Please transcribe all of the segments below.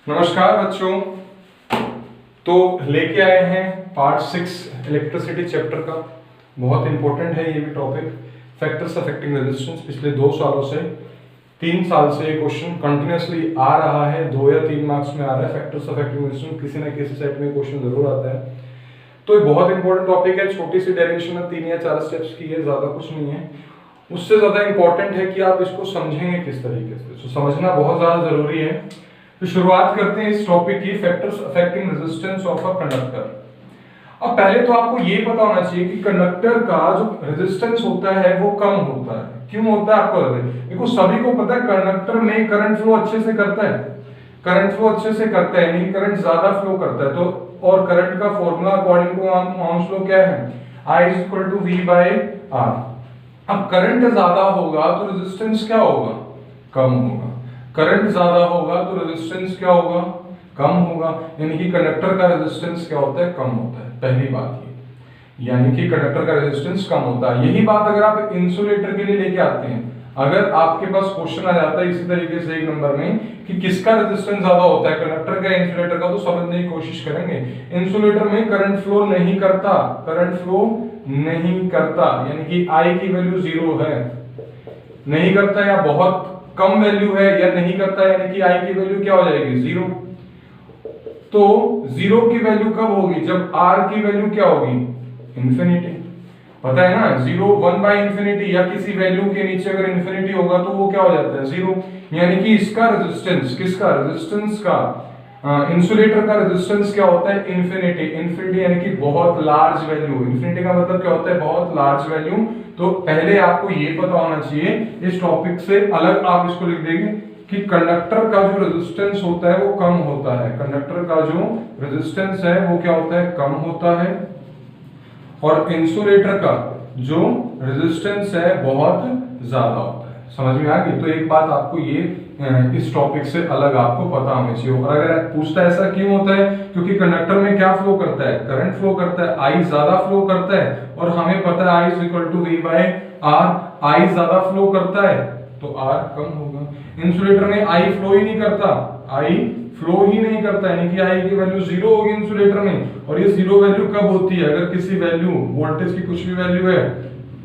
नमस्कार बच्चों। तो लेके आए हैं पार्ट 6 इलेक्ट्रिसिटी चैप्टर का। बहुत इंपॉर्टेंट है ये भी टॉपिक, फैक्टर्स अफेक्टिंग रेजिस्टेंस। पिछले 2 सालों से 3 साल से ये क्वेश्चन कंटिन्यूसली आ रहा है, 2 या 3 मार्क्स में आ रहा है। फैक्टर्स अफेक्टिंग रेजिस्टेंस किसी ना किसी सेट में क्वेश्चन जरूर आता है। तो ये बहुत इंपॉर्टेंट टॉपिक है। छोटी सी डेरिवेशन है, 3 या 4 स्टेप्स की है, ज्यादा कुछ नहीं है। उससे ज्यादा इंपॉर्टेंट है कि आप इसको समझेंगे किस तरीके से। तो समझना बहुत ज्यादा जरूरी है। तो शुरुआत करते हैं इस टॉपिक की, factors affecting resistance of a conductor. अब पहले तो आपको ये पता होना चाहिए कि कंडक्टर का जो रेजिस्टेंस होता है वो कम होता है। क्यों होता है आपको देखो, सभी को पता है कंडक्टर में करंट फ्लो अच्छे से करता है, करंट फ्लो अच्छे से करता है, यानी करंट ज्यादा फ्लो करता है। तो और करंट का formula according to Ohm's law क्या है? I equal to V by R. अब करंट ज्यादा होगा तो रेजिस्टेंस क्या होगा? कम होगा। करंट ज्यादा होगा तो रेजिस्टेंस क्या होगा? कम होगा। यानी कि कंडक्टर का रेजिस्टेंस क्या होता है? कम होता है। पहली बात ये, यानी कि कंडक्टर का रेजिस्टेंस कम होता है। यही बात अगर आप इंसुलेटर के लिए लेके आते हैं, अगर आपके पास क्वेश्चन आ जाता है इसी तरीके से 1 नंबर में कि किसका रेजिस्टेंस ज्यादा होता है, कंडक्टर का इंसुलेटर का, तो समझने की कोशिश करेंगे। इंसुलेटर में करंट फ्लो नहीं करता, करंट फ्लो नहीं करता, यानी कि I की वैल्यू 0 है, नहीं करता या बहुत कम वैल्यू है या नहीं करता, यानी कि I की वैल्यू क्या हो जाएगी? 0। तो 0 की वैल्यू कब होगी? जब R की वैल्यू क्या होगी? इंफिनिटी। पता है ना, 0 1 बाय इंफिनिटी या किसी वैल्यू के नीचे अगर इंफिनिटी होगा तो वो क्या हो जाता है? 0। यानी कि इसका रेजिस्टेंस, किसका रेजिस्टेंस का, इंसुलेटर का रेजिस्टेंस क्या होता है? इंफिनिटी। इंफिनिटी यानी कि बहुत लार्ज वैल्यू। इंफिनिटी का मतलब क्या होता है? बहुत लार्ज वैल्यू। तो पहले आपको ये पता होना चाहिए, इस टॉपिक से अलग आप इसको लिख देंगे कि कंडक्टर का जो रेजिस्टेंस होता है वो कम होता है। कंडक्टर का जो रेजिस्टेंस है वो क्या होता है? कम होता है। और इंसुलेटर का जो रेजिस्टेंस है बहुत ज्यादा होता है। समझ में आ गई? तो एक बात आपको ये इस टॉपिक से अलग आपको पता होनी चाहिए। और अगर पूछता है ऐसा क्यों होता है, क्योंकि कंडक्टर में क्या फ्लो करता है? करंट फ्लो करता है, आई ज्यादा फ्लो करता है। और हमें पता है I is equal to V by R. I ज्यादा फ्लो करता है तो आर कम होगा। इंसुलेटर में आई फ्लो ही नहीं करता, आई फ्लो ही नहीं करता, यानी कि आई की वैल्यू 0 होगी इंसुलेटर में। और ये 0 वैल्यू कब होती है? अगर किसी वैल्यू, वोल्टेज की कुछ भी वैल्यू है,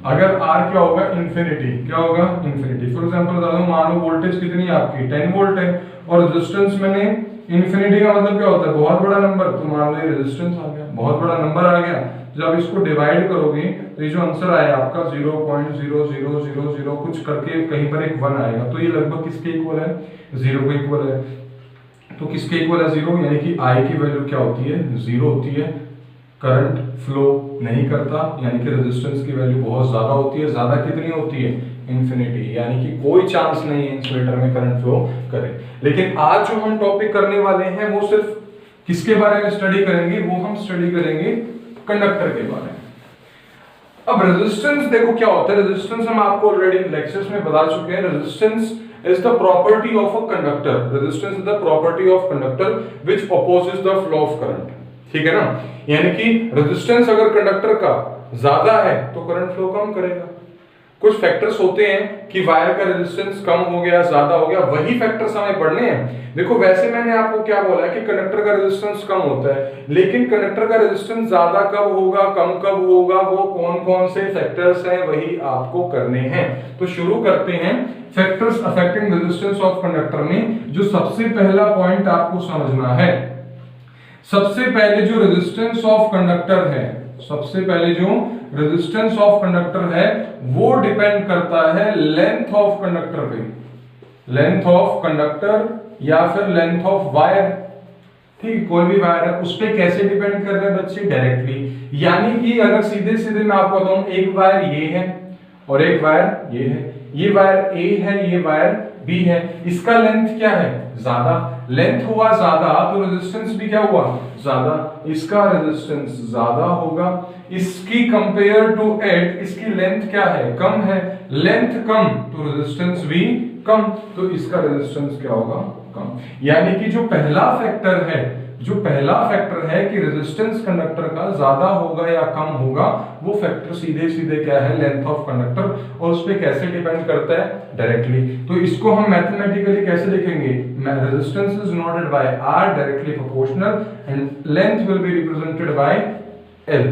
अगर R क्या होगा? इंफिनिटी। क्या होगा? इंफिनिटी। फॉर एग्जांपल बता दूं, मान लो वोल्टेज कितनी है आपकी? 10 वोल्ट है, और रेजिस्टेंस मैंने, इंफिनिटी का मतलब क्या होता है? बहुत बड़ा नंबर। तो मान लो ये रेजिस्टेंस आ गया, बहुत बड़ा नंबर आ गया। जब इसको डिवाइड करोगे तो ये जो आंसर आया आपका 0.0000 कुछ करके कहीं पर एक 1 आएगा। तो ये लगभग किसके इक्वल है? 0 के इक्वल है। तो किसके इक्वल है? 0। यानी कि I की वैल्यू क्या होती है? 0 होती है। करंट फ्लो नहीं करता, यानी कि रेजिस्टेंस की वैल्यू बहुत ज्यादा होती है। ज्यादा कितनी होती है? इंफिनिटी। यानी कि कोई चांस नहीं है इंसुलेटर में करंट फ्लो करे। लेकिन आज जो हम टॉपिक करने वाले हैं वो सिर्फ किसके बारे में स्टडी करेंगे? वो हम स्टडी करेंगे कंडक्टर के बारे में। अब रेजिस्टेंस देखो क्या होता है। रेजिस्टेंस हम आपको ऑलरेडी लेक्चर्स में बता चुके हैं। Resistance is the property of a conductor. Resistance is the property of conductor which opposes the flow of current. ठीक है ना? यानी कि रेजिस्टेंस अगर कंडक्टर का ज्यादा है तो करंट फ्लो कम करेगा। कुछ फैक्टर्स होते हैं कि वायर का रेजिस्टेंस कम हो गया, ज्यादा हो गया, वही फैक्टर्स हमें पढ़ने हैं। देखो वैसे मैंने आपको क्या बोला कि कंडक्टर का रेजिस्टेंस कम होता है, लेकिन कंडक्टर का रेजिस्टेंस ज्यादा कब होगा, कम कब होगा, वो कौन कौन से फैक्टर्स हैं, वही आपको करने हैं। तो शुरू करते हैं factors affecting resistance of conductor में। जो सबसे पहला पॉइंट आपको समझना है, सबसे पहले जो रेजिस्टेंस ऑफ कंडक्टर है, सबसे पहले जो रेजिस्टेंस ऑफ कंडक्टर है वो डिपेंड करता है लेंथ ऑफ कंडक्टर पे। लेंथ ऑफ कंडक्टर या फिर लेंथ ऑफ वायर, ठीक, कोई भी वायर है उस पे कैसे डिपेंड कर रहा है बच्चे? डायरेक्टली। यानी कि अगर सीधे सीधे मैं आपको बताऊं, एक वायर ये है और एक वायर ये है। ये वायर A है, ये वायर B है। इसका लेंथ क्या है? ज्यादा। लेंथ हुआ ज्यादा तो रेजिस्टेंस भी क्या हुआ? ज्यादा। इसका रेजिस्टेंस ज्यादा होगा। इसकी कंपेयर टू इट इसकी लेंथ क्या है? कम है। लेंथ कम तो रेजिस्टेंस भी कम, तो इसका रेजिस्टेंस क्या होगा? कम। यानी कि जो पहला फैक्टर है जो पहला फैक्टर है कि रेजिस्टेंस कंडक्टर का ज्यादा होगा या कम होगा, वो फैक्टर सीधे सीधे क्या है, लेंथ ऑफ कंडक्टर, और उस पे कैसे डिपेंड करता है, डायरेक्टली। तो इसको हम मैथमेटिकली कैसे लिखेंगे, resistance is denoted by R directly proportional and length will be represented by L.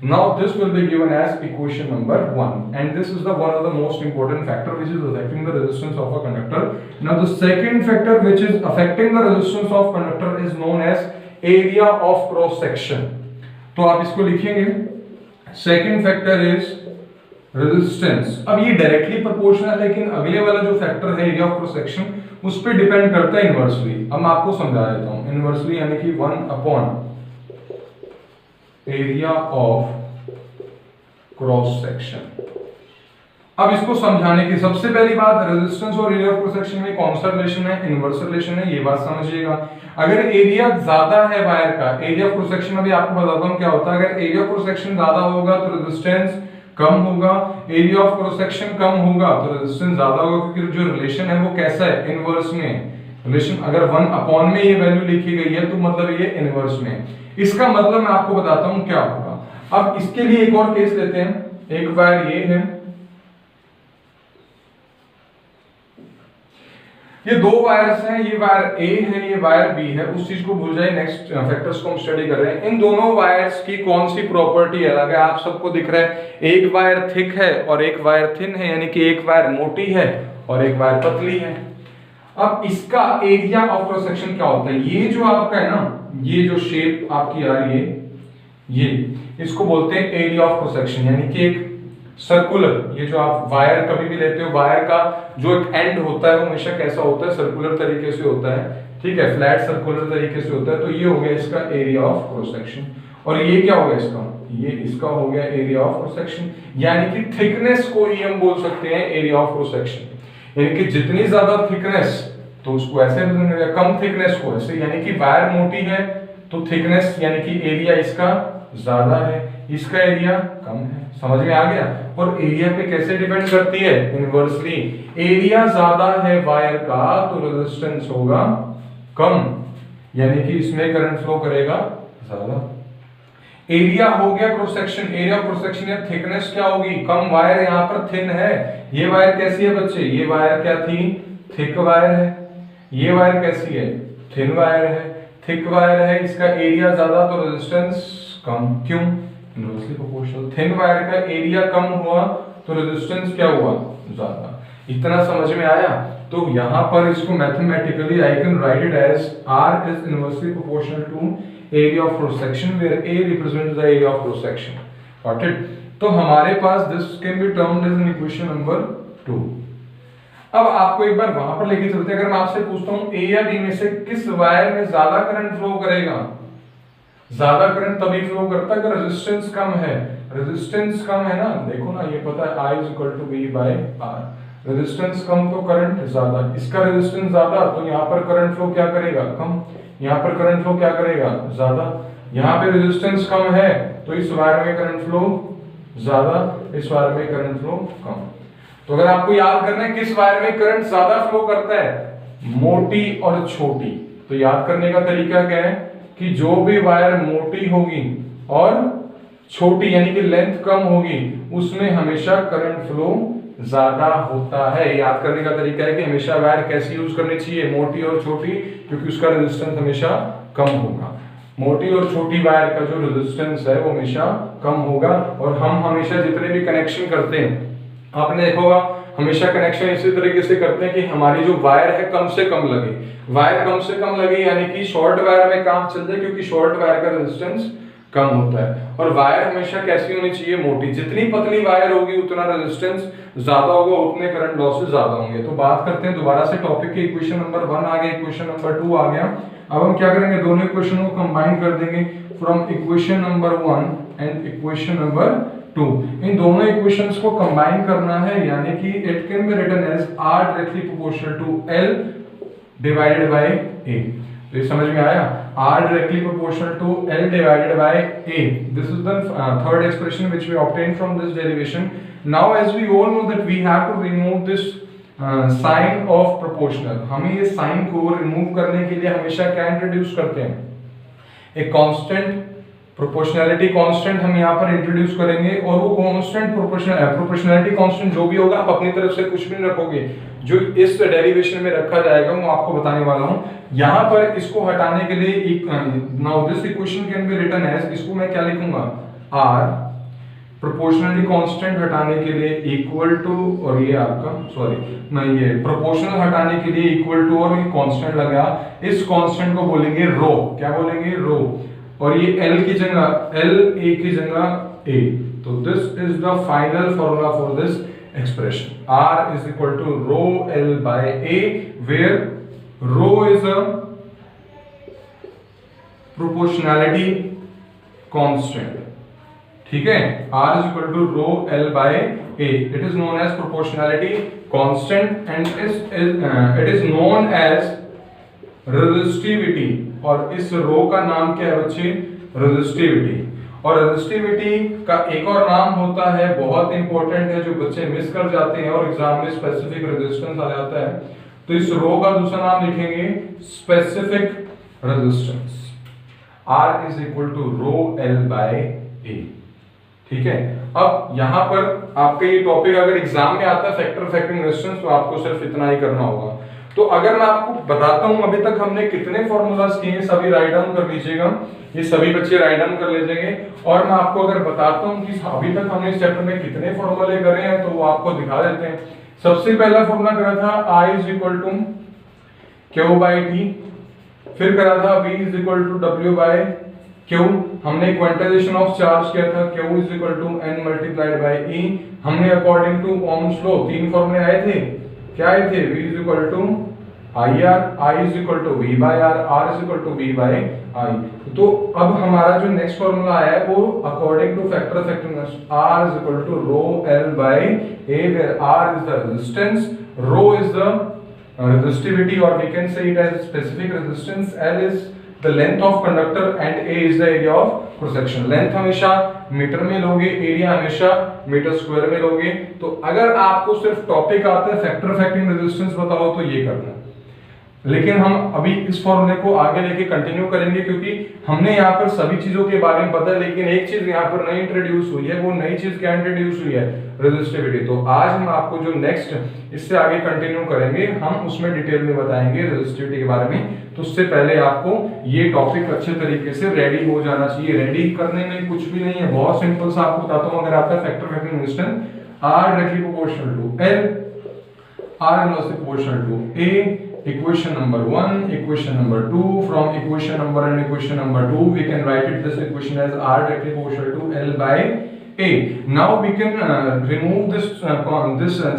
Now this will be given as equation number 1, and this is the one of the most important factor which is affecting the resistance of a conductor. Now the second factor which is affecting the resistance of conductor is known as area of cross section. तो आप इसको लिखेंगे, second factor is resistance. अब ये directly proportional है, लेकिन अगले वाला जो फैक्टर है एरिया ऑफ क्रॉस सेक्शन उस पे डिपेंड करता है इनवर्सली। अब मैं आपको समझा देता हूँ, इनवर्सली यानी कि 1 upon area of cross section. अब इसको समझाने की सबसे पहली बात, रेजिस्टेंस और एरिया ऑफ क्रॉस सेक्शन में कौन सा रिलेशन है, इनवर्स रिलेशन है, ये बात समझिएगा। अगर एरिया ज्यादा है वायर का, एरिया ऑफ क्रॉस सेक्शन में भी आपको बताता हूं क्या होता है, अगर एरिया ऑफ क्रॉस सेक्शन ज्यादा होगा तो रेजिस्टेंस कम होगा, एरिया ऑफ क्रॉस सेक्शन कम होगा तो रेजिस्टेंस ज्यादा होगा, क्योंकि जो रिलेशन है वो कैसा है, इनवर्स में रिलेशन। अगर 1 अपॉन में ये वैल्यू लिखी गई है तो मतलब ये इनवर्स में, इसका मतलब मैं आपको बताता हूं क्या होगा। अब इसके लिए एक और केस लेते हैं, एक वायर ये है, ये दो वायर्स हैं, ये वायर A है, ये वायर B है, उस चीज को भूल जाइए, नेक्स्ट फैक्टर्स को हम स्टडी कर रहे हैं। इन दोनों वायर्स की कौन सी प्रॉपर्टी अलग है, आप सबको दिख रहा है, एक वायर थिक है और एक वायर थिन है, यानी कि एक वायर मोटी है और एक वायर पतली है। अब इसका एरिया ऑफ क्रॉस सेक्शन क्या होता है, ये जो आपका है ना, ये जो शेप आपकी आ रही है, ये इसको बोलते हैं एरिया ऑफ क्रॉस सेक्शन, यानी कि एक सर्कुलर, ये जो आप वायर कभी भी लेते हो, वायर का जो एक एंड होता है वो हमेशा कैसा होता है, सर्कुलर तरीके से होता है, ठीक है, फ्लैट सर्कुलर तरीके से होता है। तो ये हो गया इसका एरिया ऑफ क्रॉस सेक्शन, और ये क्या हो गया इसका, ये इसका हो गया एरिया ऑफ क्रॉस सेक्शन, यानी कि थिकनेस को ही हम बोल सकते हैं एरिया ऑफ क्रॉस सेक्शन। यानी कि जितनी ज्यादा थिकनेस तो उसको ऐसे, कम थिकनेस को ऐसे, यानी कि वायर मोटी है तो थिकनेस यानी कि एरिया इसका ज्यादा है, इसका एरिया कम है। समझ में आ गया। और एरिया पे कैसे डिपेंड करती है, इनवर्सली। एरिया ज्यादा है वायर का तो रेजिस्टेंस होगा कम, यानी कि इसमें करंट फ्लो करेगा ज्यादा। एरिया हो गया cross section, area cross section या थिकनेस क्या होगी, कम, वायर यहाँ पर थिन है। ये वायर कैसी है बच्चे, ये वायर क्या थी, थिक वायर है। ये वायर कैसी है, थिन वायर है। थिक वायर है, इसका एरिया ज्यादा तो रेजिस्टेंस कम, क्यों, इनवर्सली प्रोपोर्शनल। थिन वायर का एरिया कम हुआ तो रेजिस्टेंस क्या हुआ, ज्यादा। इतना समझ में आया। तो यहाँ पर इसको mathematically I can write it as R is inversely proportional to area of cross section where A represents the area of cross section. Got it? तो हमारे पास this can be termed as an equation number 2. अब आपको एक बार वहां पर लेके चलते हैं। अगर मैं आपसे पूछता हूं A या B में से किस वायर में ज्यादा करंट फ्लो करेगा, ज्यादा करंट तभी फ्लो करता है अगर रेजिस्टेंस कम है। रेजिस्टेंस कम है ना, देखो ना, ये पता है I is equal to V by R। Resistance कम तो करंट ज्यादा, इसका रेजिस्टेंस ज्यादा तो यहाँ पर करंट फ्लो क्या करेगा, कम, यहाँ पर करंट फ्लो क्या करेगा, ज्यादा। यहाँ पे रेजिस्टेंस कम है तो इस वायर में करंट फ्लो ज्यादा, इस वायर में करंट फ्लो कम। तो अगर आपको याद करना है किस वायर में करंट ज्यादा फ्लो करता है, मोटी और छोटी, तो याद करने का तरीका क्या है कि जो भी वायर मोटी होगी और छोटी यानी कि लेंथ कम होगी उसमें हमेशा करंट फ्लो ज्यादा होता है। याद करने का तरीका है कि हमेशा वायर कैसी यूज करनी चाहिए, मोटी और छोटी, क्योंकि उसका रेजिस्टेंस हमेशा कम होगा। मोटी और छोटी वायर का जो रेजिस्टेंस है वो हमेशा कम होगा। और हम हमेशा जितने भी कनेक्शन करते हैं, आपने देखा होगा, हमेशा कनेक्शन इसी तरीके से करते हैं कि हमारी जो वायर है कम से कम लगे। वायर कम से कम लगे यानी कि शॉर्ट वायर में काम चल जाए, क्योंकि शॉर्ट वायर का रेजिस्टेंस कम होता है। और वायर हमेशा कैसी होनी चाहिए, मोटी। जितनी पतली वायर होगी उतना रेजिस्टेंस ज्यादा होगा, उतने करंट लॉसेस ज्यादा होंगे। तो बात करते हैं दोबारा से टॉपिक के। इक्वेशन नंबर 1 आ गया, इक्वेशन नंबर 2 आ गया। अब हम क्या करेंगे, दोनों इक्वेशन को कंबाइन कर देंगे from equation number 1 and equation number 2। इन दोनों इक्वेशंस को कंबाइन करना है, यानी कि it can be written as R directly proportional to L divided by A। तो ये समझ में आया, R directly proportional to L divided by A. This is the third expression which we obtained from this derivation. Now as we all know that we have to remove this sign of proportional. हमें ये sign को remove करने के लिए हमेशा क्या introduce करते हैं, एक कांस्टेंट प्रोपोर्शनैलिटी कांस्टेंट हम यहाँ पर इंट्रोड्यूस करेंगे, और वो कांस्टेंट प्रोपोर्शनैलिटी कांस्टेंट जो भी होगा आप अपनी तरफ से कुछ भी नहीं रखोगे, जो इस डेरिवेशन में रखा जाएगा वो आपको बताने वाला हूँ। यहाँ पर इसको हटाने के लिए now this equation can be written as, इसको मैं क्या लिखूंगा, आर प्रोपोर्शनलिटी कांस्टेंट हटाने के लिए इक्वल टू, और ये आपका मैं ये प्रोपोर्शनल हटाने के लिए इक्वल टू, और ये कांस्टेंट लगा, इस कांस्टेंट को बोलेंगे रो, क्या बोलेंगे, रो, और ये L की जगह L, A की जगह A। तो this is the final formula for this expression, R is equal to rho L by A, where rho is a proportionality constant, ठीक है, R is equal to rho L by A. It is known as proportionality constant and it is known as resistivity, और इस रो का नाम क्या है बच्चे, resistivity। और resistivity का एक और नाम होता है, बहुत इंपॉर्टेंट है, जो बच्चे मिस कर जाते हैं और एग्जाम में स्पेसिफिक रेजिस्टेंस आ जाता है, तो इस रो का दूसरा नाम लिखेंगे specific resistance, R is equal to rho L by A, ठीक है। अब यहाँ पर आपका ये टॉपिक अगर एग्जाम में आता है फैक्टर अफेक्टिंग रेजिस्टेंस, तो आपको सिर्फ इतना ही करना होगा। तो अगर मैं आपको बताता हूँ अभी तक हमने कितने फॉर्मूलाज किए हैं, सभी राइट डाउन कर लीजिएगा, ये सभी बच्चे राइट डाउन कर लीजिएंगे, और मैं आपको अगर बताता हूँ कि अभी तक हमने इस चैप्टर में कितने फॉर्मूले करे हैं, तो वो आपको दिखा देते हैं। सबसे पहला फॉर्मूला करा था I is equal to Q by T, फिर करा था V is equal to W by Q, हमने क्वांटाइजेशन ऑफ चार्ज किया था Q is equal to N multiplied by E, हमने अकॉर्डिंग टू ओम्स लॉ तीन फॉर्मूले आए थे, क्या आए थे, V is equal to IR, I is equal to V by R, R is equal to V by I। तो अब हमारा जो नेक्स्ट फॉर्मूला है वो according to factor affecting R is equal to rho L by A, where R is the resistance, rho is the resistivity, or we can say it as specific resistance, L is the length of conductor and A is the area of cross section। Length हमेशा metre में लोगे, area हमेशा metre square में लोगे। तो अगर आपको सिर्फ टॉपिक आता है फैक्टर अफेक्टिंग रेजिस्टेंस बताओ तो ये करना है, लेकिन हम अभी इस फॉर्मूले को आगे लेके कंटिन्यू करेंगे, क्योंकि हमने यहाँ पर सभी चीजों के बारे में पता है, लेकिन एक चीज यहाँ पर नई इंट्रोड्यूस हुई है, वो नई चीज क्या इंट्रोड्यूस हुई है, रेजिस्टिविटी। तो आज हम आपको जो नेक्स्ट इससे आगे कंटिन्यू करेंगे, हम उसमें डिटेल में बताएंगे रेजिस्टिविटी के बारे में। तो उससे पहले आपको ये टॉपिक अच्छे तरीके से रेडी हो जाना चाहिए। रेडी करने में कुछ भी नहीं है, बहुत सिंपल सा आपको बताता हूँ। अगर आपका factor affecting resistance R directly proportional to L, R inversely proportional to A, equation number 1, equation number 2, from equation number and equation number 2 we can write it this equation as R directly proportional to L by A. Now we can remove this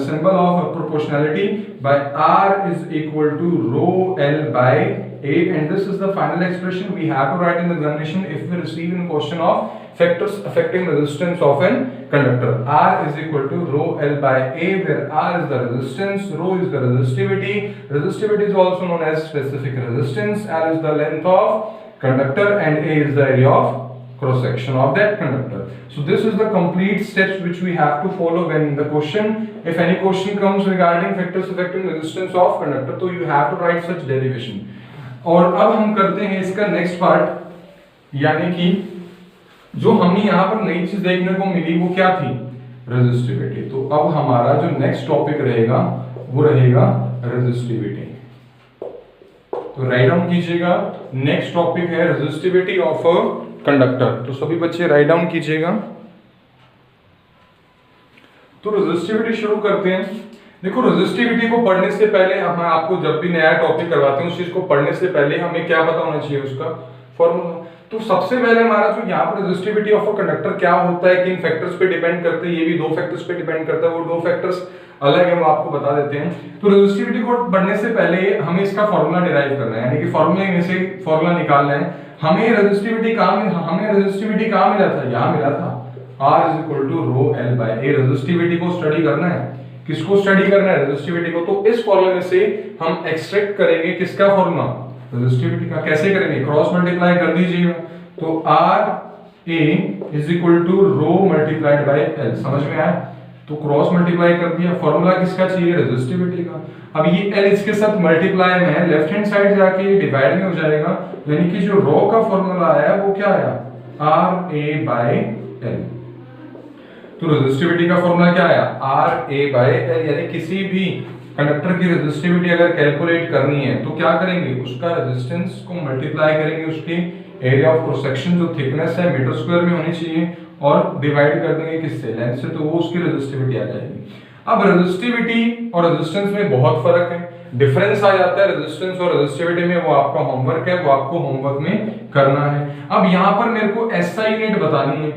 symbol of proportionality by R is equal to rho L by A, and this is the final expression we have to write in the examination if we receive in question of factors affecting resistance of an conductor। R is equal to rho L by A, where R is the resistance, rho is the resistivity, resistivity is also known as specific resistance, L is the length of conductor and A is the area of cross section of that conductor। So this is the complete steps which we have to follow when the question, if any question comes regarding factors affecting resistance of conductor, so you have to write such derivation। और अब हम करते हैं इसका next part, यानी कि जो हमने यहाँ पर नई चीज देखने को मिली वो क्या थी, रेजिस्टिविटी। तो अब हमारा जो नेक्स्ट टॉपिक रहेगा वो रहेगा रेजिस्टिविटी। तो राइट डाउन कीजिएगा, नेक्स्ट टॉपिक है रेजिस्टिविटी ऑफ अ कंडक्टर। तो सभी बच्चे राइट डाउन कीजिएगा। तो रेजिस्टिविटी शुरू करते हैं। देखो, रेजिस्टिविटी को पढ़ने से पहले हम आपको जब भी नया टॉपिक करवाते हैं उस चीज को पढ़ने से पहले हमें क्या पता होना चाहिए, उसका फॉर्मूला। तो सबसे पहले हमारा जो यहाँ पर रेजिस्टिविटी ऑफ अ कंडक्टर क्या होता है, किन फैक्टर्स पे डिपेंड करते हैं, ये भी दो फैक्टर्स पे डिपेंड करता है, वो दो फैक्टर्स अलग है, वो आपको बता देते हैं। तो रेजिस्टिविटी को पढ़ने से पहले हमें इसका फॉर्मूला डिराइव करना है, यानी कि फॉर्मूले में से फॉर्मूला निकालना है। हमें रेजिस्टिविटी कहाँ मिला था, यहाँ मिला था R is equal to rho L by A। Resistivity को स्टडी करना है, किसको स्टडी करना है, रेजिस्टिविटी को। तो इस फॉर्मूले में से हम एक्सट्रैक्ट करेंगे किसका फॉर्मूला, रेजिस्टिविटी का। कैसे करेंगे, क्रॉस मल्टीप्लाई कर दीजिएगा। तो R A is equal to rho multiplied by L, समझ में आया। तो क्रॉस मल्टीप्लाई कर दिया। फॉर्मूला किसका चाहिए? रेजिस्टिविटी का। अब ये L इसके साथ मल्टीप्लाई में है, लेफ्ट हैंड साइड जाके ये डिवाइड में हो जाएगा, यानी कि जो रो का फॉर्मूला आया वो क्या आया? RA/L। तो रेजिस्टिविटी का फॉर्मूला क्या आया? RA/L। यानी किसी भी कंडक्टर की रेजिस्टिविटी अगर कैलकुलेट करनी है तो क्या करेंगे? उसका रेजिस्टेंस को मल्टीप्लाई करेंगे उसकी एरिया ऑफ क्रॉस सेक्शन जो थिकनेस है मीटर स्क्वायर में होनी चाहिए, और डिवाइड कर देंगे किससे? लेंथ से, तो वो उसकी रेजिस्टिविटी आ जाएगी। अब रेजिस्टिविटी और रेजिस्टेंस में बहुत फर्क है, डिफरेंस आ जाता है रेजिस्टेंस और रेजिस्टिविटी में, वो आपका होमवर्क है, वो आपको होमवर्क में करना है। अब यहाँ पर मेरे को SI यूनिट बतानी है,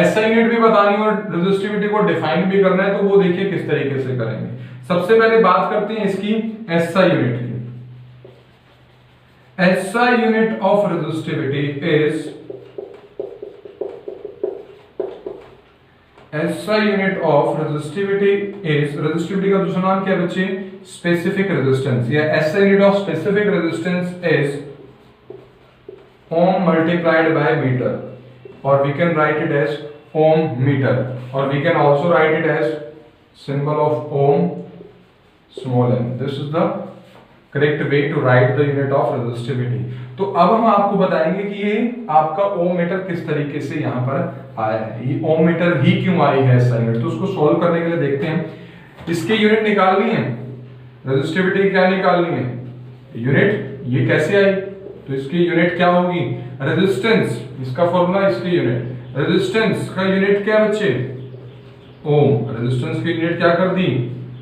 SI यूनिट भी बतानी है और रेजिस्टिविटी को डिफाइन भी करना है, तो वो देखिए किस तरीके से करेंगे। सबसे पहले बात करते हैं इसकी SI यूनिट की। SI unit of resistivity is SI unit of resistivity is, resistivity का दूसरा नाम क्या है बच्चे? स्पेसिफिक रेजिस्टेंस, या SI unit of specific resistance is ohm multiplied by metre, और we can write it as ohm metre, और we can also write it as symbol of ohm small m. This is the correct way to write the unit of resistivity. तो अब हम आपको बताएंगे कि ये आपका ओम मीटर किस तरीके से यहाँ पर आया है, ये ओम मीटर ही क्यों आई है SI यूनिट। तो उसको सॉल्व करने के लिए देखते हैं, इसके यूनिट निकालनी है, रेजिस्टिविटी क्या निकालनी है? यूनिट। ये कैसे आई? तो इसकी यूनिट क्या होगी? रेजिस्टेंस, इसका फॉर्मूला, इसकी यूनिट। रेजिस्टेंस का यूनिट क्या बच्चे? ओम। रेजिस्टेंस की यूनिट क्या कर दी?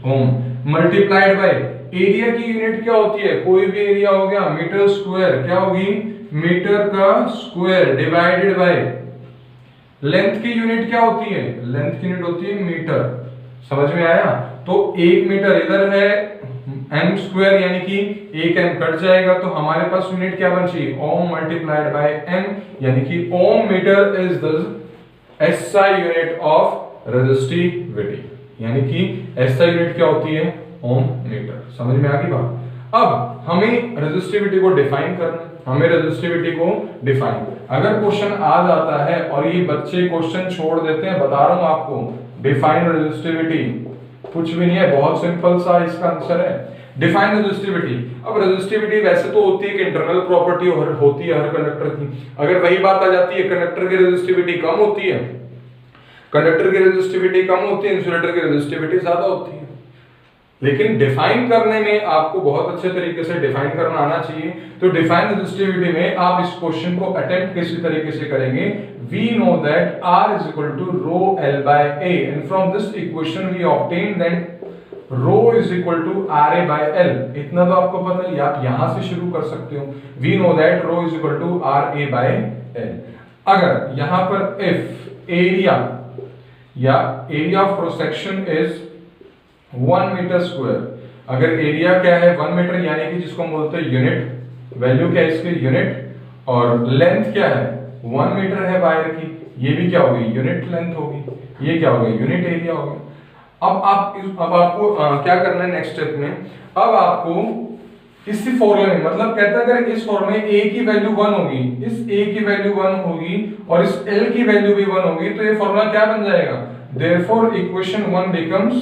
ओम। मल्टीप्लाइड बाय एरिया की यूनिट क्या होती है? कोई भी एरिया हो गया, मीटर स्क्वायर, क्या होगी? मीटर का स्क्वायर, डिवाइडेड बाय लेंथ की यूनिट क्या होती है? लेंथ की यूनिट होती है मीटर। समझ में आया? तो 1 मीटर इधर है, m स्क्वायर यानी कि 1 m कट जाएगा, तो हमारे पास यूनिट क्या बची? ओम मल्टीप्लाइड बाय m, यानी कि ohm metre is the SI unit of resistivity, यानी कि SI यूनिट क्या होती है? Ohm metre. समझ में आ गई बात? अब हमें रेजिस्टिविटी को डिफाइन करना, हमें रेजिस्टिविटी को डिफाइन, अगर क्वेश्चन आ जाता है और ये बच्चे क्वेश्चन छोड़ देते हैं, बता रहा हूं आपको, डिफाइन रेजिस्टिविटी, कुछ भी नहीं है, बहुत सिंपल सा इसका आंसर है, डिफाइन रेजिस्टिविटी। अब रेजिस्टिविटी वैसे तो होती है कि इंटरनल प्रॉपर्टी होती है हर कंडक्टर की, अगर वही बात आ जाती है कंडक्टर की रेजिस्टिविटी कम होती है, कंडक्टर की रेजिस्टिविटी कम होती है, इंसुलेटर की रेजिस्टिविटी ज्यादा होती है। लेकिन डिफाइन करने में आपको बहुत अच्छे तरीके से डिफाइन करना आना चाहिए। तो डिफाइन रेजिस्टिविटी में आप इस क्वेश्चन को अटेम्प्ट किसी तरीके से करेंगे, we know that R is equal to rho L by A, and from this equation we obtain that rho is equal to RA by L। इतना तो आपको पता है, आप यहां से शुरू कर सकते हो, we know that rho is equal to RA by L। अगर यहां पर if area या area of cross section is 1 metre square, अगर एरिया क्या है 1 मीटर, यानी कि जिसको हम बोलते हैं यूनिट, वैल्यू क्या है इसकी? यूनिट, और लेंथ क्या है? 1 मीटर है वायर की, ये भी क्या होगी? यूनिट लेंथ होगी, ये क्या होगा? यूनिट एरिया होगा। अब आपको क्या करना है नेक्स्ट स्टेप में? अब आपको इसी फॉर्मूले में, मतलब कहता है अगर इस फॉर्मूले में A की वैल्यू 1 होगी, इस A की वैल्यू 1 होगी और इस L की वैल्यू भी 1 होगी, तो ये फॉर्मूला क्या बन जाएगा? Therefore इक्वेशन 1 becomes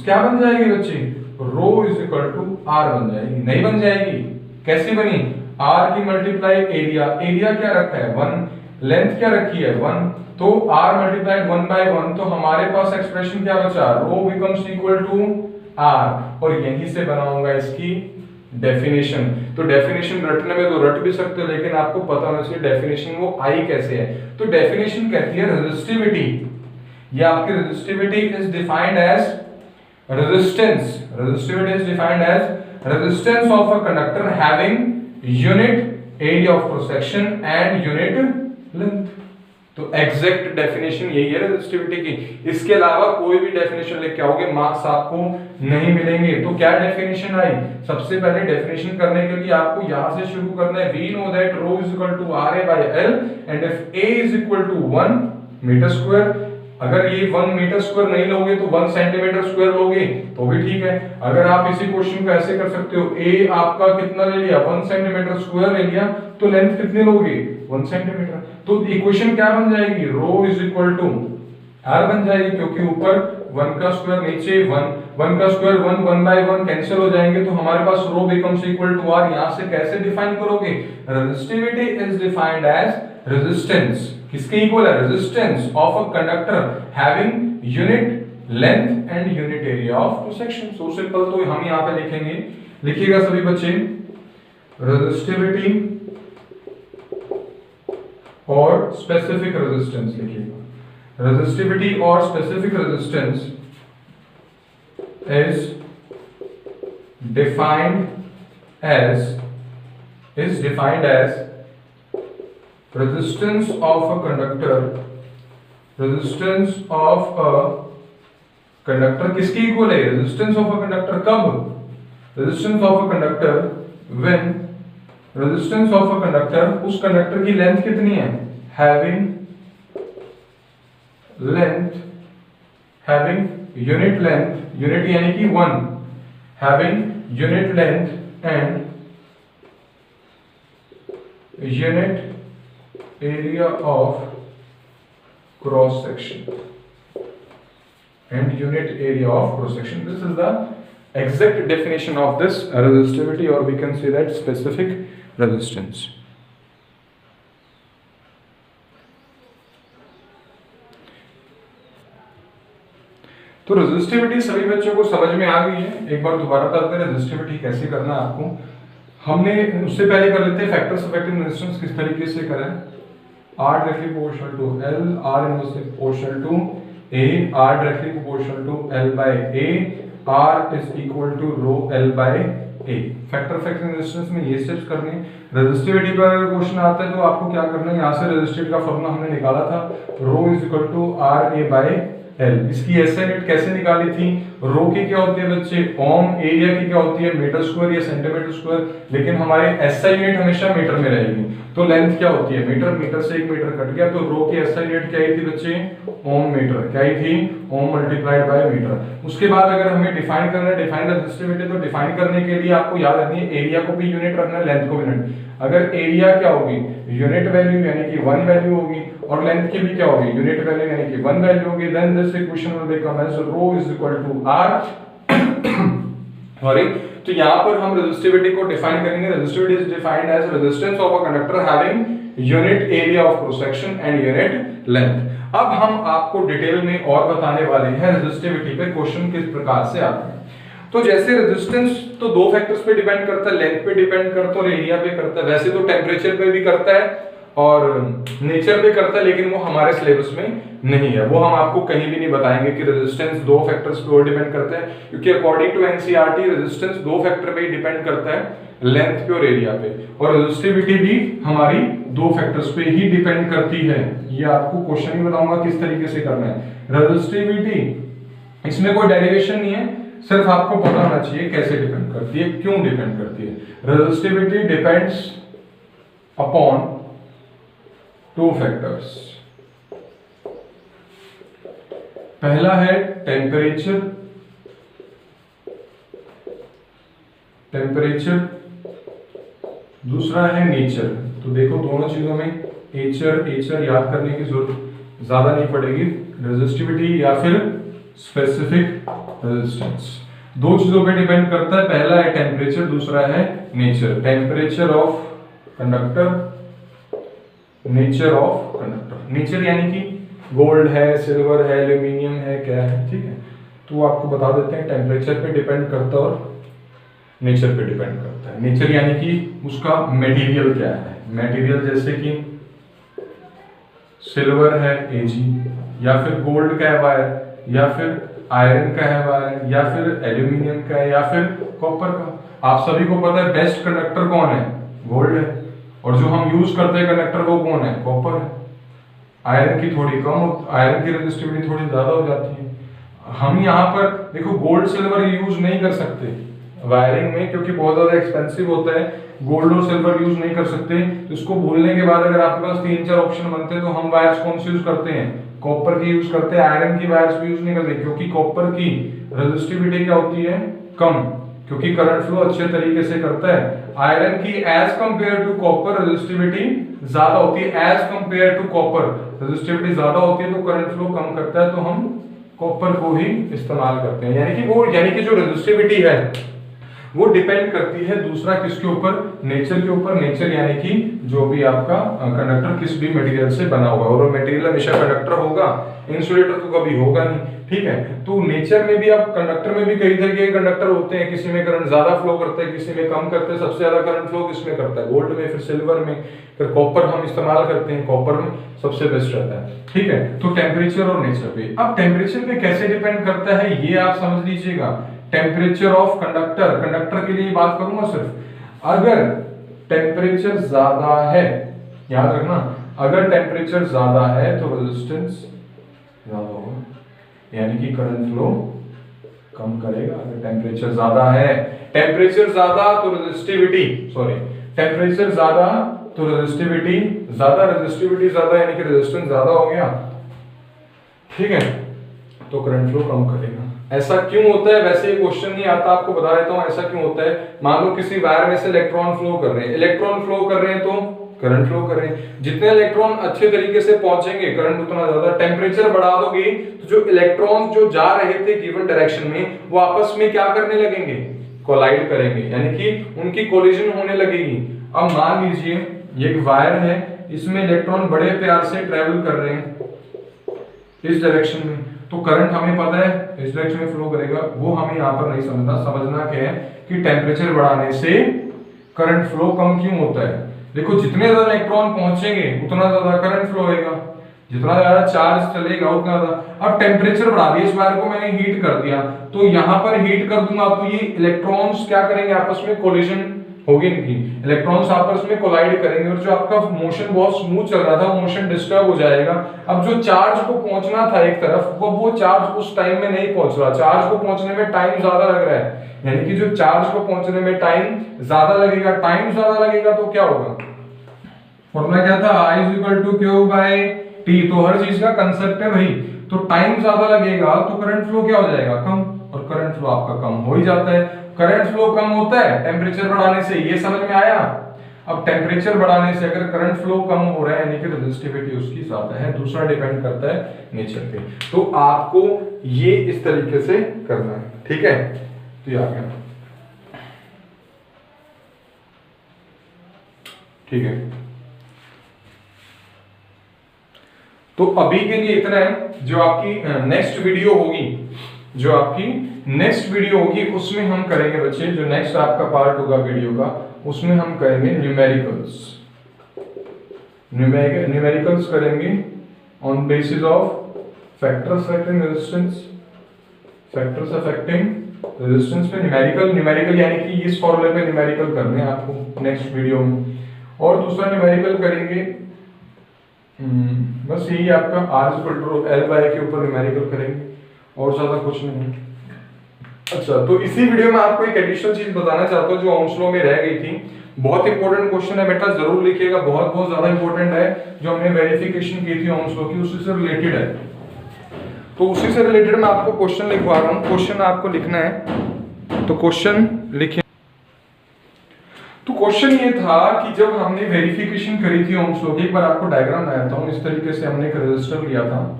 क्या बन जाएगी बच्चे? रो इज इक्वल टू R बन जाएगी। नहीं बन जाएगी, कैसी बनी? R की मल्टीप्लाई एरिया, एरिया क्या रखा है? 1, लेंथ क्या रखी है? 1, तो R मल्टीप्लाइड 1 by 1, तो हमारे पास एक्सप्रेशन क्या बचा? रो बिकम्स इक्वल टू R, और यहीं से बनाऊंगा इसकी डेफिनेशन। तो डेफिनेशन रटने में तो रट भी सकते हो, लेकिन आपको पता होना चाहिए डेफिनेशन वो आई कैसे है। तो डेफिनेशन कहती है रेजिस्टिविटी, ये आपकी resistivity is defined as resistance, resistivity is defined as resistance of a conductor having unit area of cross section and unit length. तो एग्जैक्ट डेफिनेशन यही है रेजिस्टिविटी की, इसके अलावा कोई भी डेफिनेशन लेके आओगे मार्क्स आपको नहीं मिलेंगे। तो क्या डेफिनेशन आई? सबसे पहले डेफिनेशन करने के लिए आपको यहां से शुरू करना है, we know that rho is equal to RA by L and if A is equal to 1 metre square, अगर ये 1 मीटर स्क्वायर नहीं लोगे तो 1 सेंटीमीटर स्क्वायर लोगे तो भी ठीक है। अगर आप इसी क्वेश्चन को ऐसे कर सकते हो, A आपका कितना ले लिया? 1 सेंटीमीटर स्क्वायर ले लिया, तो लेंथ कितनी लोगे? 1 सेंटीमीटर। तो इक्वेशन क्या बन जाएगी? रो इज इक्वल टू r बन जाएगी, क्योंकि ऊपर 1 का स्क्वायर नीचे 1 का स्क्वायर 1 बाय 1 कैंसिल हो जाएंगे, तो हमारे पास rho becomes equal to r। यहां से कैसे डिफाइन करोगे? Resistivity is defined as resistance, किसके इक्वल है? Resistance of a conductor having unit length and unit area of cross section. So simple. तो हम यहां पे लिखेंगे, लिखिएगा सभी बच्चे, रेजिस्टिविटी और स्पेसिफिक रेजिस्टेंस लिखिएगा। resistivity or specific resistance is defined as resistance of a conductor, resistance of a conductor किसकी इक्वल है? resistance of a conductor कब? resistance of a conductor when resistance of a conductor, उस conductor की length कितनी है? having unit length, unit यानी कि 1, having unit length and unit area of cross section, this is the exact definition of this resistivity, or we can say that specific resistance. तो resistivity सभी बच्चों को समझ में आ गई है। एक बार दोबारा करते हैं रेजिस्टिविटी कैसे करना है आपको। हमने उससे पहले कर लेते हैं फैक्टर्स ऑफ इफेक्टिव रेजिस्टेंस किस तरीके से करें। R directly proportional to L, R inversely proportional to A, R directly proportional to L by A, R is equal to rho L by A। Factor of effective resistance में ये steps करने हैं। Resistivity पर अगर question आता है तो आपको क्या करना है, यहाँ से रेजिस्टिविटी का फॉर्मूला हमने निकाला था, rho is equal to RA by L। इसकी एसआई यूनिट कैसे निकाली थी? रो की क्या होती है बच्चे? ओम। एरिया की क्या होती है? मीटर स्क्वायर या सेंटीमीटर स्क्वायर। लेकिन हमारे एसआई यूनिट हमेशा मीटर में रहेगी, तो लेंथ क्या होती है? मीटर। मीटर से 1 मीटर कट गया, तो रो की एसआई यूनिट क्या थी बच्चे? ओम मीटर। क्या थी? ओम मल्टीप्लाइड बाय मीटर। उसके बाद अगर हमें डिफाइन करना है डिफाइन रेजिस्टिविटी, तो डिफाइन करने के लिए आपको याद रखनी है एरिया को भी यूनिट रखना है, लेंथ को भी यूनिट। अगर एरिया क्या होगी? यूनिट वैल्यू यानी कि 1 वैल्यू होगी, और लेंथ की भी क्या होगी? यूनिट वैल्यू यानी कि 1 वैल्यू होगी। Then this equation will become as rho is equal to r। Sorry, तो यहां पर हम रेजिस्टिविटी को डिफाइन करेंगे। Resistivity is defined as resistance of a conductor having unit area of cross section and unit length. अब हम आपको detail में और बताने वाले हैं रेजिस्टिविटी पे क्वेश्चन किस प्रकार से आते हैं। तो जैसे रेजिस्टेंस तो दो फैक्टर्स पे डिपेंड करता है, लेंथ पे डिपेंड करता है और एरिया पे करता है। वैसे तो टेम्परेचर पे भी करता है और नेचर पे करता है, लेकिन वो हमारे सिलेबस में नहीं है। वो हम आपको कहीं भी नहीं बताएंगे कि रेजिस्टेंस दो फैक्टर्स पे और डिपेंड करता है, क्योंकि अकॉर्डिंग टू एनसीईआरटी रेजिस्टेंस दो फैक्टर पे ही डिपेंड करता है, लेंथ पे और एरिया पे। और रेजिस्टिविटी भी हमारी दो फैक्टर्स पे ही डिपेंड करती है। ये आपको क्वेश्चन ही बताऊंगा किस तरीके से करना है। रेजिस्टिविटी इसमें कोई डेरिवेशन नहीं है, सिर्फ आपको पता होना चाहिए कैसे डिपेंड करती है, क्यों डिपेंड करती है। Resistivity depends upon two factors. पहला है टेम्परेचर, दूसरा है नेचर। तो देखो दोनों चीजों में नेचर याद करने की जरूरत ज्यादा नहीं पड़ेगी। रेजिस्टिविटी या फिर स्पेसिफिक रेजिस्टेंस दो चीजों पे डिपेंड करता है। पहला है टेम्परेचर, दूसरा है nature. Temperature of conductor, nature of conductor. Nature यानी कि गोल्ड है, सिल्वर है, एल्यूमिनियम है, क्या है, ठीक है। तो आपको बता देते हैं टेम्परेचर पे डिपेंड करता है और नेचर पे डिपेंड करता है। नेचर यानी कि उसका मटेरियल क्या है। मटेरियल जैसे कि सिल्वर है Ag, या फिर गोल्ड का है वायर, या फिर आयरन का है वायर, या फिर एल्यूमिनियम का है, या फिर कॉपर का। आप सभी को पता है बेस्ट कंडक्टर कौन है? गोल्ड है। और जो हम यूज करते हैं कंडक्टर वो कौन है? कॉपर है। आयरन की थोड़ी कम, आयरन की रेजिस्टिविटी थोड़ी ज्यादा हो जाती है। हम यहाँ पर देखो गोल्ड सिल्वर यूज नहीं कर सकते वायरिंग में, क्योंकि बहुत ज्यादा एक्सपेंसिव होता है। गोल्ड और सिल्वर यूज नहीं कर सकते। तो इसको भूलने के बाद अगर आपके पास 3-4 ऑप्शन बनते हैं तो हम वायर्स कौन से यूज करते हैं? कॉपर की यूज करते हैं। आयरन की वायर्स भी यूज नहीं करते, क्योंकि कॉपर की रेजिस्टिविटी क्या होती है? कम, क्योंकि करंट फ्लो अच्छे तरीके से करता है। आयरन की as compare to copper resistivity ज्यादा होती है as compare to copper. Resistivity ज्यादा होती है तो करंट फ्लो कम करता है, तो हम कॉपर को ही इस्तेमाल करते हैं। यानी कि जो रेजिस्टिविटी है वो डिपेंड करती है दूसरा किसके ऊपर, नेचर के ऊपर। नेचर यानी कि जो भी आपका कंडक्टर किस भी मटेरियल से बना हुआ है, और वो मटेरियल हमेशा कंडक्टर होगा, इंसुलेटर तो कभी होगा नहीं, ठीक है। तो नेचर में भी, आप कंडक्टर में भी कई तरह के कंडक्टर होते हैं, किसी में करंट ज्यादा फ्लो करता है, किसी में कम करते हैं। सबसे ज्यादा करंट फ्लो किसमें करता है, गोल्ड में, फिर सिल्वर में, फिर कॉपर हम इस्तेमाल करते हैं, कॉपर में सबसे बेस्ट रहता है, ठीक है। तो टेम्परेचर और नेचर पे, अब टेम्परेचर पे कैसे डिपेंड करता है ये आप समझ लीजिएगा। टेम्परेचर ऑफ कंडक्टर, कंडक्टर के लिए बात करूंगा सिर्फ, अगर टेम्परेचर ज्यादा है, याद रखना, अगर टेम्परेचर ज्यादा है तो रेजिस्टेंस ज्यादा होगा, यानी कि करंट फ्लो कम करेगा। अगर टेम्परेचर ज्यादा है, टेम्परेचर ज्यादा तो रेजिस्टिविटी, टेम्परेचर ज्यादा तो रेजिस्टिविटी ज्यादा, रेजिस्टिविटी ज्यादा यानी कि रेजिस्टेंस ज्यादा हो गया, ठीक है, तो करंट फ्लो कम करेगा। ऐसा क्यों होता है, वैसे ये क्वेश्चन नहीं आता, आपको बता देता हूं ऐसा क्यों होता है। मान लो किसी वायर में से इलेक्ट्रॉन फ्लो कर रहे हैं, इलेक्ट्रॉन फ्लो कर रहे हैं तो करंट फ्लो कर रहे हैं। जितने इलेक्ट्रॉन अच्छे तरीके से पहुंचेंगे करंट उतना ज्यादा। टेम्परेचर बढ़ा दोगे तो जो इलेक्ट्रॉन जो जा रहे थे गिवन डायरेक्शन में, वो आपस में क्या करने लगेंगे, कोलाइड करेंगे, यानी कि उनकी कोलिजन होने लगेगी। अब मान लीजिए ये एक वायर है, इसमें इलेक्ट्रॉन बड़े प्यार से ट्रेवल कर रहे हैं इस डायरेक्शन में, तो करंट हमें पता है इस डायरेक्शन में फ्लो करेगा, वो हमें यहाँ पर नहीं समझना। समझना क्या है कि टेम्परेचर बढ़ाने से करंट फ्लो कम क्यों होता है। देखो जितने ज्यादा इलेक्ट्रॉन पहुंचेंगे उतना ज्यादा करंट फ्लो होएगा, जितना ज्यादा चार्ज चलेगा उतना ज्यादा। अब टेम्परेचर बढ़ा दिया, इस वायर को मैंने हीट कर दिया, तो यहाँ पर हीट कर दूंगा तो ये इलेक्ट्रॉन्स क्या करेंगे, आपस में कोलिजन होगी इनकी, इलेक्ट्रॉन्स आपस में कोलाइड करेंगे, और जो आपका मोशन बहुत स्मूथ चल रहा था वो मोशन डिस्टर्ब हो जाएगा। अब जो चार्ज को पहुंचना था एक तरफ, वो चार्ज उस टाइम में नहीं पहुंच रहा, चार्ज को पहुंचने में टाइम ज्यादा लग रहा है, यानी कि जो चार्ज को पहुंचने में टाइम ज्यादा लगेगा, टाइम ज्यादा लगेगा तो क्या होगा, फॉर्मूला क्या था, I = Q/T। तो हर चीज का कंसेप्ट है भाई, तो टाइम ज्यादा लगेगा तो करंट फ्लो क्या हो जाएगा, कम, और करंट फ्लो आपका कम हो ही जाता है। करंट फ्लो कम होता है टेम्परेचर बढ़ाने से, ये समझ में आया। अब टेम्परेचर बढ़ाने से अगर करंट फ्लो कम हो रहा है यानी कि रेजिस्टिविटी उसकी ज्यादा है। दूसरा डिपेंड करता है नेचर पे, तो आपको ये इस तरीके से करना है, ठीक है। तो ये आ गया, ठीक है। तो अभी के लिए इतना है। जो आपकी नेक्स्ट वीडियो होगी उसमें हम करेंगे बच्चे, जो नेक्स्ट आपका पार्ट होगा वीडियो का, उसमें हम करेंगे न्यूमेरिकल्स करेंगे on basis of factors affecting resistance पे न्यूमेरिकल यानी कि इस फॉर्मूले पे न्यूमेरिकल करने हैं आपको नेक्स्ट वीडियो में। और दूसरा न्यूमेरिकल करेंगे बस यही आपका R/L के ऊपर न्यूमेरिकल करेंगे, और ज्यादा कुछ नहीं। अच्छा, तो इसी वीडियो में आपको एक एडिशनल चीज बताना चाहता हूँ जो ओम्स लॉ में रह गई थी। बहुत इंपॉर्टेंट क्वेश्चन है बेटा, जरूर लिखिएगा, बहुत बहुत ज्यादा इंपॉर्टेंट है। जो हमने वेरिफिकेशन की थी ओम्स लॉ की, उसी से रिलेटेड है। तो उसी से रिलेटेड मैं आपको क्वेश्चन लिखवा रहा हूँ, क्वेश्चन आपको लिखना है, तो क्वेश्चन लिखिए। तो क्वेश्चन ये था कि जब हमने वेरिफिकेशन करी थी ओम्स लॉ की, एक बार आपको डायग्राम बनाता हूँ। इस तरीके से हमने एक रेजिस्टर लिया था,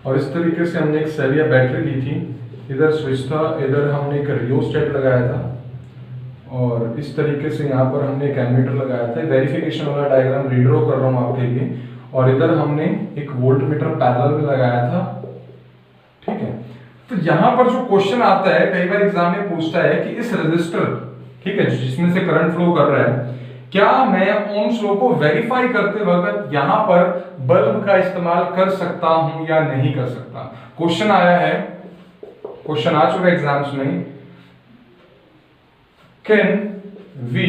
और इस तरीके से हमने एक सेल या बैटरी ली थी, इधर स्विच था, इधर हमने एक रियोस्टेट लगाया था, और इस तरीके से यहाँ पर हमने एक एमीटर लगाया था। वेरिफिकेशन वाला डायग्राम रीड्रॉ कर रहा हूँ आपके लिए, और इधर हमने एक वोल्टमीटर पैरेलल में लगाया था, ठीक है। तो यहाँ पर जो क्वेश्चन आता है, कई बार एग्जाम में पूछता है कि इस रेजिस्टर, ठीक है, जिसमें से करंट फ्लो कर रहा है, क्या मैं ओम्स लॉ को वेरीफाई करते वक्त यहाँ पर बल्ब का इस्तेमाल कर सकता हूं या नहीं कर सकता। क्वेश्चन आया है, क्वेश्चन आ चुका एग्जाम्स में, can we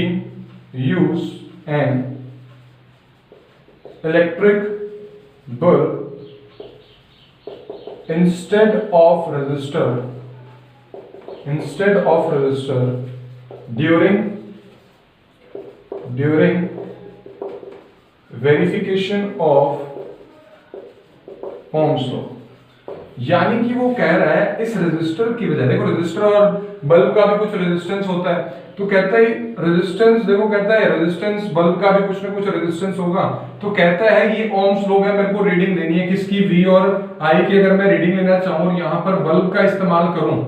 use an electric bulb instead of resistor during verification of Ohm's law। यानी कि वो कह रहा है इस रेजिस्टर की वजह, देखो रेजिस्टर और बल्ब का भी कुछ रेजिस्टेंस होता है, तो कहता है रेजिस्टेंस, देखो कहता है रेजिस्टेंस बल्ब का भी कुछ ना कुछ रेजिस्टेंस होगा, तो कहता है ये ओम्स लॉ है, मेरे को रीडिंग लेनी है किसकी, V और I की। अगर मैं रीडिंग लेना चाहूं और यहां पर बल्ब का इस्तेमाल करूं,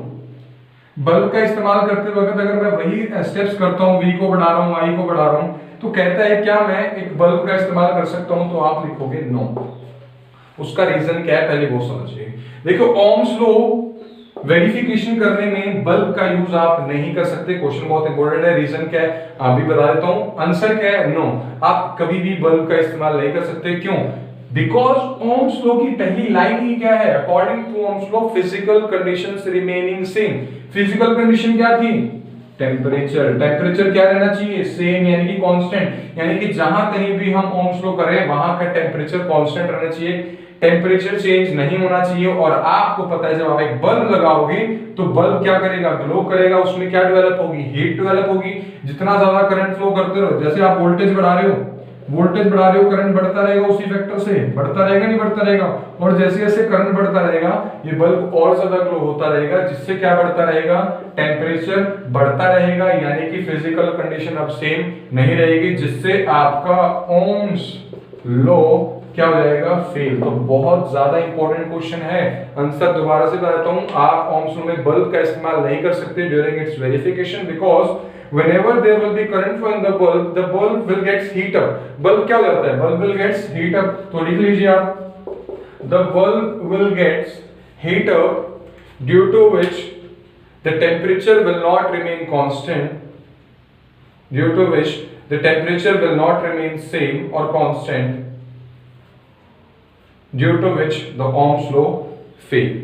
बल्ब का इस्तेमाल करते वक्त अगर मैं वही स्टेप्स करता हूं, V को बढ़ा रहा हूं, I को बढ़ा रहा हूं, तो कहता है क्या मैं एक बल्ब का इस्तेमाल कर सकता हूं, तो आप लिखोगे नो। उसका रीजन क्या है पहले वो समझिए। देखो ओम्स लॉ वेरिफिकेशन करने में बल्ब का यूज आप नहीं कर सकते, क्वेश्चन बहुत इंपॉर्टेंट है। रीजन क्या है आप भी बता देता हूं, आंसर क्या है, नो, आप कभी भी बल्ब का इस्तेमाल नहीं कर सकते। क्यों? बिकॉज ओम्स लॉ की पहली लाइन ही क्या है, according to Ohm's law physical conditions remaining same. Physical condition क्या थी, टेम्परेचर, टेम्परेचर क्या रहना चाहिए, सेम, यानी कि कांस्टेंट, यानी कि जहां कहीं भी हम ओम्स लॉ करें वहां का टेम्परेचर कांस्टेंट रहना चाहिए, टेम्परेचर चेंज नहीं होना चाहिए। और आपको पता है जब आप एक बल्ब लगाओगे तो बल्ब क्या करेगा, ग्लो करेगा, उसमें क्या डेवलप होगी, हीट डेवलप होगी। जितना ज्यादा करंट फ्लो करते रहो, जैसे आप वोल्टेज बढ़ा रहे हो, वोल्टेज बढ़ा रहे हो, करंट बढ़ता रहेगा, उसी फैक्टर से बढ़ता रहेगा, नहीं बढ़ता रहेगा। और जैसे जैसे करंट बढ़ता रहेगा ये बल्ब और ज्यादा ग्लो होता रहेगा, जिससे क्या बढ़ता रहेगा, टेम्परेचर बढ़ता रहेगा, यानी कि फिजिकल कंडीशन अब सेम नहीं रहेगी, जिससे आपका ओम्स लॉ क्या हो जाएगा, फेल। तो बहुत ज्यादा इंपॉर्टेंट क्वेश्चन है, आंसर दोबारा से बताता हूं, आप ओम्स लॉ में बल्ब का इस्तेमाल नहीं कर सकते during its verification, because whenever there will be current flow in the bulb will gets heat up। bulb क्या हो जाता है, bulb will gets heat up, तो लिख लीजिए आप, the bulb will gets heat up due to which the temperature will not remain constant, due to which the temperature will not remain same or constant, due to which the Ohm's law fail।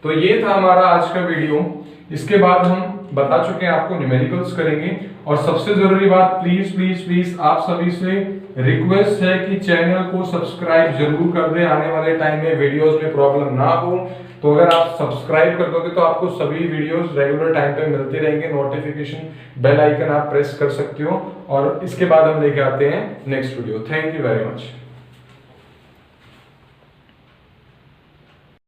तो ये था हमारा आज का video. इसके बाद हम बता चुके हैं आपको न्यूमेरिकल्स करेंगे। और सबसे जरूरी बात, प्लीज प्लीज प्लीज आप सभी से रिक्वेस्ट है कि चैनल को सब्सक्राइब जरूर कर दें, आने वाले टाइम में वीडियोस में प्रॉब्लम ना हो। तो अगर आप सब्सक्राइब कर दोगे तो आपको सभी वीडियोस रेगुलर टाइम पे मिलते रहेंगे, नोटिफिकेशन बेल आइकन आप प्रेस कर सकते हो। और इसके बाद हम लेके आते हैं next video. Thank you very much.